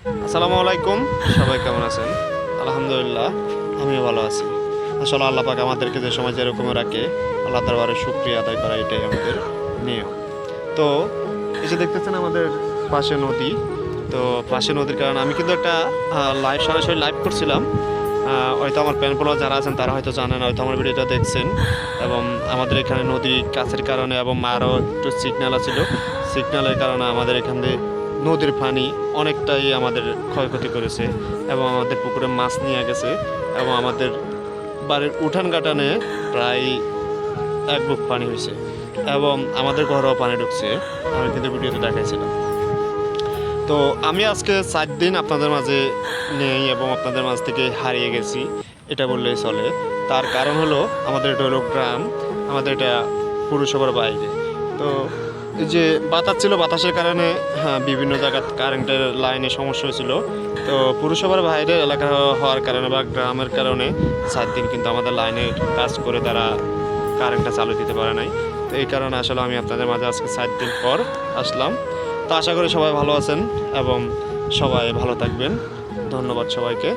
আসসালামু আলাইকুম, সবাই কেমন আছেন? আলহামদুলিল্লাহ, আমিও ভালো আছি। আসলে আল্লাহ পাক আমাদেরকে যে সময় যেরকম রাখে, আল্লাহ দরবারে শুকরিয়া আদায় করা এটাই আমাদের নিয়ম। তো এই যে দেখতেছেন আমাদের পাশে নদী। তো পাশে নদীর কারণে আমি কিন্তু একটা সরাসরি লাইভ করছিলাম। হয়তো আমার প্যান ফলোয়ার যারা আছেন তারা হয়তো জানেন, হয়তো আমার ভিডিওটা দেখছেন। এবং আমাদের এখানে নদী কাছের কারণে এবং আরও একটু সিগন্যাল আছিল, সিগন্যালের কারণে আমাদের এখান দিয়ে নদীর পানি অনেকটাই আমাদের ক্ষয়ক্ষতি করেছে এবং আমাদের পুকুরে মাছ নিয়ে গেছে এবং আমাদের বাড়ির উঠান গাটানে প্রায় এক বুক পানি হয়েছে এবং আমাদের ঘরেও পানি ঢুকছে। আমি কিন্তু ভিডিওতে দেখাইছিলাম। তো আমি আজকে 4 দিন আপনাদের মাঝে নেই এবং আপনাদের মাঝ থেকে হারিয়ে গেছি, এটা বললেই চলে। তার কারণ হলো আমাদের এটা হলো গ্রাম, আমাদের এটা পুরসভার বাইরে। তো এই যে বাতাস ছিল, বাতাসের কারণে হ্যাঁ বিভিন্ন জায়গার কারেন্টের লাইনে সমস্যা হয়েছিল। তো পুরসভার বাইরে এলাকা হওয়ার কারণে বা গ্রামের কারণে 4 দিন কিন্তু আমাদের লাইনের কাজ করে তারা কারেন্টটা চালু দিতে পারে নাই। তো এই কারণে আসলে আমি আপনাদের মাঝে আজকে 4 দিন পর আসলাম। তো আশা করি সবাই ভালো আছেন এবং সবাই ভালো থাকবেন। ধন্যবাদ সবাইকে।